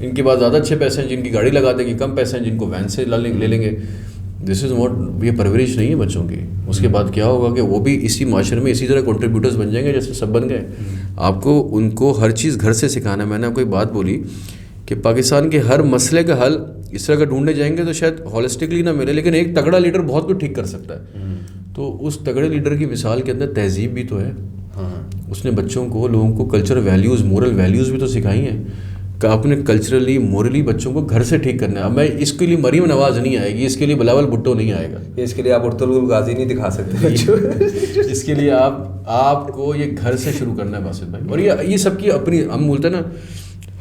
ان کے پاس زیادہ اچھے پیسے ہیں جن کی گاڑی لگا دیں گے, کم پیسے ہیں جن کو وین سے لے لیں گے. دس از واٹ, یہ پرورش نہیں ہے بچوں کی. اس کے بعد کیا ہوگا کہ وہ بھی اسی معاشرے میں اسی طرح کنٹریبیوٹرز بن جائیں گے جیسے سب بن گئے. آپ کو ان کو ہر چیز گھر سے سکھانا ہے. میں نے آپ کو ایک بات بولی کہ پاکستان کے ہر مسئلے کا حل اس طرح کا ڈھونڈنے جائیں گے تو شاید ہولسٹکلی نہ ملے, لیکن ایک تگڑا لیڈر بہت کچھ ٹھیک کر سکتا ہے. تو اس تگڑے لیڈر کی مثال کے اندر تہذیب بھی تو ہے. اس نے بچوں کو, لوگوں کو کلچر ویلیوز, مورل ویلیوز بھی تو سکھائی ہیں. کہ آپ نے کلچرلی مورلی بچوں کو گھر سے ٹھیک کرنا ہے. اب میں اس کے لیے مریم نواز نہیں آئے گی, اس کے لیے بلاول بھٹو نہیں آئے گا, اس کے لیے آپ ارطغرل غازی نہیں دکھا سکتے بچوں. اس کے لیے آپ کو یہ گھر سے شروع کرنا ہے باسط بھائی. اور یہ سب کی اپنی, ہم بولتے ہیں نا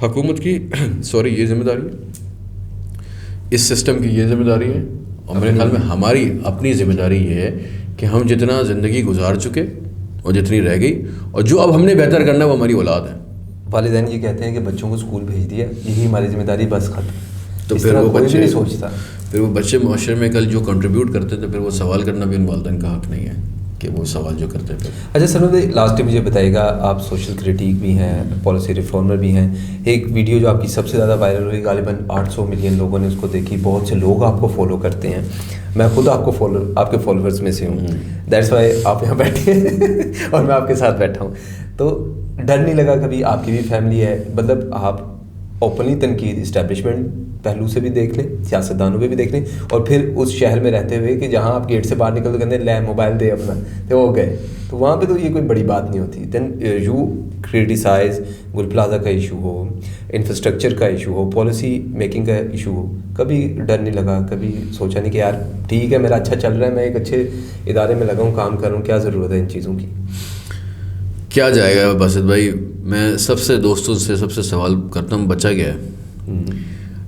حکومت کی یہ ذمہ داری ہے, اس سسٹم کی یہ ذمہ داری ہے, اور میرے خیال میں ہماری اپنی ذمہ داری یہ ہے کہ ہم جتنا زندگی گزار چکے اور جتنی رہ گئی, اور جو اب ہم نے بہتر کرنا ہے وہ ہماری اولاد ہے. والدین یہ کہتے ہیں کہ بچوں کو اسکول بھیج دیا, یہی ہماری ذمہ داری, بس ختم. تو پھر وہ بچے نہیں سوچتا, پھر وہ بچے معاشرے میں کل جو کنٹریبیوٹ کرتے تھے, پھر وہ سوال کرنا بھی ان والدین کا حق نہیں ہے کہ وہ سوال جو کرتے تھے. اچھا سر بھائی, لاسٹ مجھے بتائیے گا, آپ سوشل کریٹیک بھی ہیں, پالیسی ریفارمر بھی ہیں. ایک ویڈیو جو آپ کی سب سے زیادہ وائرل ہوئی, غالباً 800 ملین لوگوں نے اس کو دیکھی, بہت سے لوگ آپ کو فالو کرتے ہیں, میں خود آپ کے فالوورز میں سے ہوں, دیٹس وائی آپ یہاں بیٹھے ہیں اور میں آپ کے ساتھ بیٹھا ہوں. تو ڈر نہیں لگا کبھی؟ آپ کی بھی فیملی ہے, مطلب آپ اوپنلی تنقید اسٹیبلشمنٹ پہلو سے بھی دیکھ لیں, سیاستدانوں پہ بھی دیکھ لیں, اور پھر اس شہر میں رہتے ہوئے کہ جہاں آپ گیٹ سے باہر نکل تو کہتے ہیں لے موبائل دے اپنا, تو وہ گئے, تو وہاں پہ تو یہ کوئی بڑی بات نہیں ہوتی. Then you criticize Gul plaza کا ایشو ہو, انفراسٹرکچر کا ایشو ہو, پالیسی میکنگ کا ایشو ہو, کبھی ڈر نہیں لگا, کبھی سوچا نہیں کہ یار ٹھیک ہے میرا اچھا چل رہا ہے, میں ایک اچھے ادارے میں لگا ہوں, کام کر رہا ہوں, کیا ضرورت ہے ان چیزوں کی؟ کیا جائے گا باسط بھائی, میں سب سے دوستوں سے سب سے سوال کرتا ہوں, بچہ کیا ہے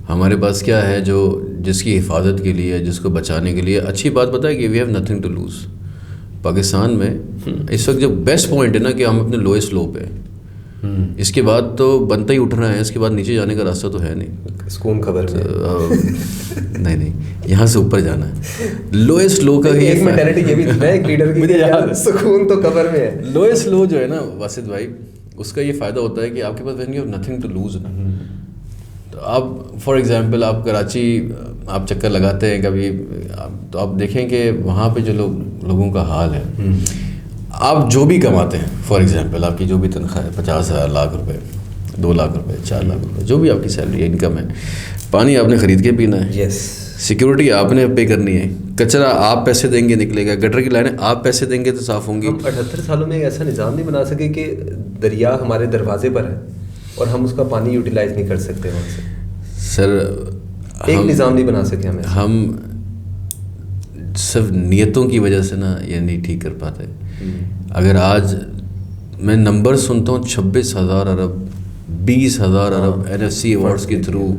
ہمارے پاس, کیا ہے جو جس کی حفاظت کے لیے, جس کو بچانے کے لیے. اچھی بات بتائے کہ we have nothing to lose. Pakistan میں اس وقت جو بیسٹ پوائنٹ ہے نا کہ ہم اپنے لوئسٹ لو پہ, اس کے بعد تو بنتا ہی اٹھنا ہے, اس کے بعد نیچے جانے کا راستہ تو ہے نہیں. سکون خبر نہیں, یہاں سے اوپر جانا ہے. لوئسٹ لو کا ایک مینٹالٹی یہ بھی ہے ایک لیڈر کی, سکون تو قبر میں ہے. لوئسٹ لو جو ہے نا باسط بھائی, اس کا یہ فائدہ ہوتا ہے کہ آپ کے پاس when you have nothing to lose نا. تو آپ فار ایگزامپل آپ کراچی آپ چکر لگاتے ہیں کبھی, تو آپ دیکھیں کہ وہاں پہ جو لوگوں کا حال ہے, آپ جو بھی کماتے ہیں, فار ایگزامپل آپ کی جو بھی تنخواہ ہے 50,000 لاکھ روپے, 2 لاکھ روپے, 4 لاکھ روپے, جو بھی آپ کی سیلری انکم ہے, پانی آپ نے خرید کے پینا ہے, یس, سیکیورٹی آپ نے پے کرنی ہے, کچرا آپ پیسے دیں گے نکلے گا, گٹر کی لائنیں آپ پیسے دیں گے تو صاف ہوں گی. ہم 78 سالوں میں ایک ایسا نظام نہیں بنا سکے کہ دریا ہمارے دروازے پر ہے اور ہم اس کا پانی یوٹیلائز نہیں کر سکتے وہاں سے. سر ایک نظام نہیں بنا سکے ہم صرف نیتوں کی وجہ سے نا یہ نہیں ٹھیک کر پاتے. اگر آج میں نمبر سنتا ہوں 26,000 ارب 20,000 ارب NFC ایوارڈس کے تھرو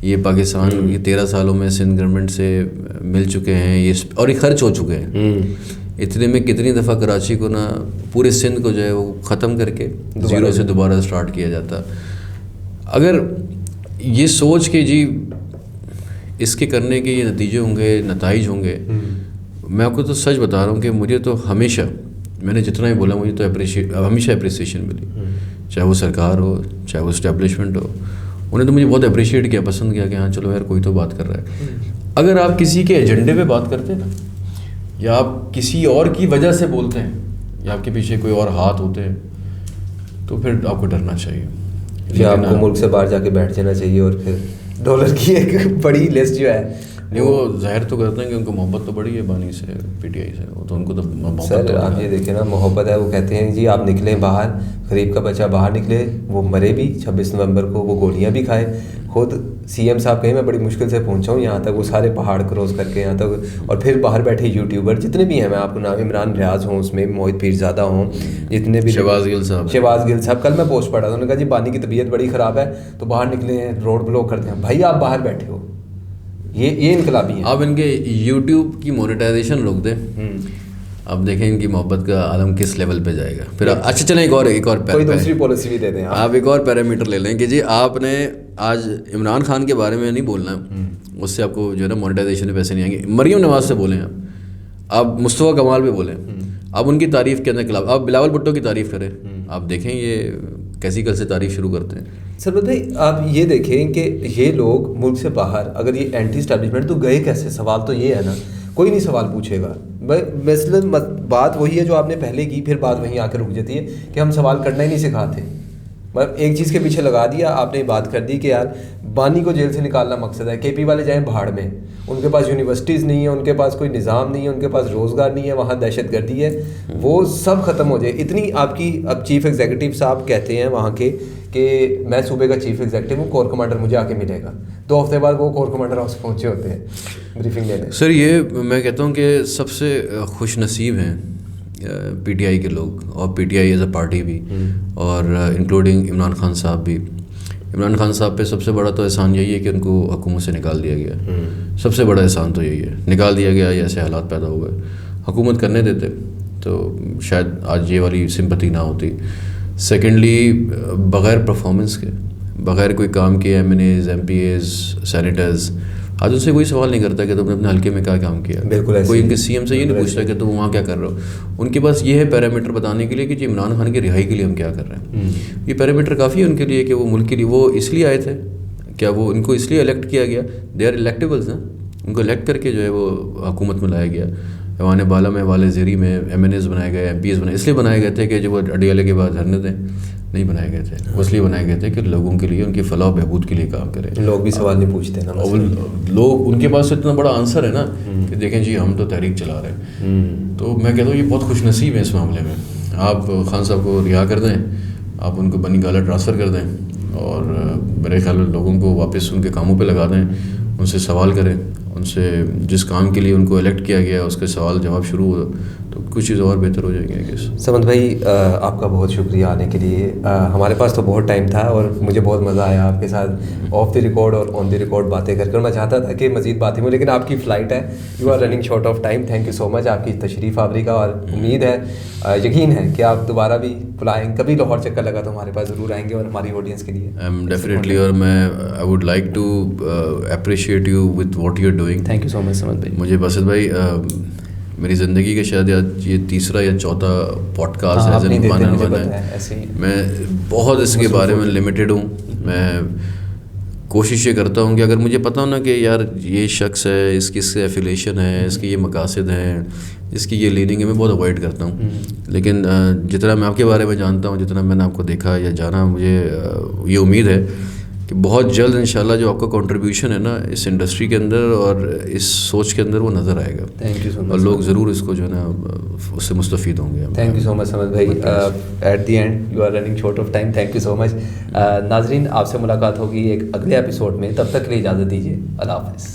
یہ پاکستان یہ 13 سالوں میں سندھ گورنمنٹ سے مل چکے ہیں, یہ اور یہ خرچ ہو چکے ہیں. اتنے میں کتنی دفعہ کراچی کو نا پورے سندھ کو جو ہے وہ ختم کر کے زیرو سے دوبارہ سٹارٹ کیا جاتا. اگر یہ سوچ کے جی اس کے کرنے کے یہ نتیجے ہوں گے, نتائج ہوں گے, میں آپ کو تو سچ بتا رہا ہوں کہ مجھے تو ہمیشہ, میں نے جتنا ہی بولا, مجھے تو ہمیشہ اپریسیشن ملی, چاہے وہ سرکار ہو چاہے وہ اسٹیبلشمنٹ ہو, انہیں تو مجھے بہت اپریشیٹ کیا, پسند کیا کہ ہاں چلو یار کوئی تو بات کر رہا ہے. اگر آپ کسی کے ایجنڈے پہ بات کرتے ہیں نا, یا آپ کسی اور کی وجہ سے بولتے ہیں, یا آپ کے پیچھے کوئی اور ہاتھ ہوتے ہیں, تو پھر آپ کو ڈرنا چاہیے. یا آپ کو ملک سے باہر جا کے بیٹھ جانا چاہیے, اور پھر ڈالر کی ایک بڑی لسٹ جو ہے نہیں, وہ ظاہر تو کرتے ہیں کہ ان کو محبت تو بڑی ہے بانی سے, PTI سے, وہ تو ان کو تو محبت. سر آپ یہ دیکھیں نا, محبت ہے. وہ کہتے ہیں جی آپ نکلیں باہر, غریب کا بچہ باہر نکلے, وہ مرے بھی 26 نومبر کو, وہ گولیاں بھی کھائے. خود CM صاحب کہیں میں بڑی مشکل سے پہنچا ہوں یہاں تک, وہ سارے پہاڑ کراس کر کے یہاں تک, اور پھر باہر بیٹھے یوٹیوبر جتنے بھی ہیں, میں آپ کو نام عمران ریاض ہوں, اس میں موہت پیرزادہ ہوں, جتنے بھی, شہباز گل صاحب. کل میں پوسٹ پڑھا تھا, انہوں نے کہا جی بانی کی طبیعت بڑی خراب ہے تو باہر نکلے ہیں, روڈ بلاک کرتے ہیں. بھائی آپ باہر بیٹھے ہو, یہ انقلابی ہیں. آپ ان کے یوٹیوب کی مونیٹائزیشن روک دیں, آپ دیکھیں ان کی محبت کا عالم کس لیول پہ جائے گا. پھر اچھا چلیں ایک اور کوئی دوسری پالیسی بھی دے دیں آپ, ایک اور پیرامیٹر لے لیں کہ جی آپ نے آج عمران خان کے بارے میں نہیں بولنا, اس سے آپ کو جو ہے نا مونیٹائزیشن میں پیسے نہیں آئیں گے. مریم نواز سے بولیں آپ مصطفیٰ کمال پہ بولیں, آپ ان کی تعریف کے اندر خلاف, آپ بلاول بھٹو کی تعریف کریں, آپ دیکھیں یہ کیسی کل سے تعریف شروع کرتے ہیں. سربت بھائی آپ یہ دیکھیں کہ یہ لوگ ملک سے باہر, اگر یہ اینٹی اسٹیبلشمنٹ, تو گئے کیسے؟ سوال تو یہ ہے نا, کوئی نہیں سوال پوچھے گا. مثلاً بات وہی ہے جو آپ نے پہلے کی, پھر بات وہیں آ کے رک جاتی ہے کہ ہم سوال کرنا ہی نہیں سکھاتے. ایک چیز کے پیچھے لگا دیا آپ نے, بات کر دی کہ یار بانی کو جیل سے نکالنا مقصد ہے, KP والے جائیں بھاڑ میں, ان کے پاس یونیورسٹیز نہیں ہیں, ان کے پاس کوئی نظام نہیں ہے, ان کے پاس روزگار نہیں ہے, وہاں دہشت گردی ہے, وہ سب ختم ہو جائے. اتنی آپ کی اب چیف ایگزیکٹو صاحب کہتے ہیں وہاں کے کہ میں صوبے کا چیف ایگزیکٹو ہوں, کور کمانڈر مجھے آ کے ملے گا, 2 ہفتے بعد وہ کور کمانڈر ہاؤس پہنچے ہوتے ہیں بریفنگ لینے. سر یہ میں کہتا ہوں کہ سب سے خوش نصیب ہیں پی ٹی آئی کے لوگ, اور P T I as a party بھی, اور انکلوڈنگ عمران خان صاحب بھی. عمران خان صاحب پہ سب سے بڑا تو احسان یہی ہے کہ ان کو حکومت سے نکال دیا گیا. سب سے بڑا احسان تو یہی ہے, نکال دیا گیا, ایسے حالات پیدا ہو گئے. حکومت کرنے دیتے تو شاید آج یہ والی سمپتی نہ ہوتی. سیکنڈلی بغیر پرفارمنس کے, بغیر کوئی کام کیے, M N As, M P As, senators, آج ان سے کوئی سوال نہیں کرتا کہ تم نے اپنے حلقے میں کیا کام کیا. بالکل کوئی ان کے سی ایم سے یہ نہیں پوچھتا کہ تم وہاں کیا کر رہے ہو. ان کے پاس یہ ہے پیرامیٹر بتانے کے لیے کہ جی عمران خان کی رہائی کے لیے ہم کیا کر رہے ہیں. یہ پیرامیٹر کافی ہے ان کے لیے کہ وہ ملک کے لیے, وہ اس لیے آئے تھے, کیا وہ ان کو اس لیے الیکٹ کیا گیا, دے آر الیکٹیبلز نا, ان کو الیکٹ کر کے جو ہے وہ حکومت میں لایا گیا. ایوان بالا میں, والے زیری میں ایم این ایز بنائے گئے, ایم پی ایز بنائے, اس لیے بنائے گئے تھے کہ جو وہ اڈیالے کے بعد دھرنے دیں, نہیں بنائے گئے تھے. وہ اس لیے بنائے گئے تھے کہ لوگوں کے لیے, ان کی فلاح و بہبود کے لیے کام کریں. لوگ بھی سوال نہیں پوچھتے نا, لوگ ان کے پاس اتنا بڑا آنسر ہے نا کہ دیکھیں جی ہم تو تحریک چلا رہے ہیں. تو میں کہتا ہوں یہ بہت خوش نصیب ہے اس معاملے میں. آپ خان صاحب کو رہا کر دیں, آپ ان کو بنی گالا ٹرانسفر کر دیں, اور میرے خیال میں لوگوں کو واپس ان کے کاموں پہ لگا دیں, ان سے سوال کریں, ان سے جس کام کے لیے ان کو الیکٹ کیا گیا اس کے سوال جواب شروع ہو تو کچھ چیز اور بہتر ہو جائیں گے. سمد بھائی آپ کا بہت شکریہ آنے کے لیے. ہمارے پاس تو بہت ٹائم تھا اور مجھے بہت مزہ آیا آپ کے ساتھ آف دی ریکارڈ اور آن دی ریکارڈ باتیں کر کے. میں چاہتا تھا کہ مزید باتیں ہوں, لیکن آپ کی فلائٹ ہے, you are running short of time. Thank you so much آپ کی تشریف آوری کا, اور امید ہے, یقین ہے کہ آپ دوبارہ بھی بلائیں, کبھی لاہور چکر لگا تو ہمارے پاس ضرور آئیں گے, اور ہماری آڈینس کے لیے ڈیفینیٹلی. اور میں I would like to appreciate you with what you are doing. Thank you so much Samad بھائی. مجھے باسط بھائی میری زندگی کا شاید یہ 3 یا 4 پوڈ کاسٹ ہے. میں بہت اس کے بارے میں لمیٹیڈ ہوں. میں کوشش یہ کرتا ہوں کہ اگر مجھے پتہ ہو نا کہ یار یہ شخص ہے, اس کی اس سے ایفیلیشن ہے, اس کی یہ مقاصد ہیں, اس کی یہ لیننگ ہے, میں بہت اوائڈ کرتا ہوں. لیکن جتنا میں آپ کے بارے میں جانتا ہوں, جتنا میں نے آپ کو دیکھا یا جانا, مجھے یہ امید ہے کہ بہت جلد انشاءاللہ جو آپ کا کنٹریبیوشن ہے نا اس انڈسٹری کے اندر اور اس سوچ کے اندر, وہ نظر آئے گا. تھینک یو سو مچ. اور لوگ ضرور اس کو جو ہے نا اس سے مستفید ہوں گے. Thank you so much Samad بھائی. At the end you are running short of time. Thank you so much. ناظرین, آپ سے ملاقات ہوگی ایک اگلے ایپیسوڈ میں, تب تک کے لیے اجازت دیجیے. اللہ حافظ.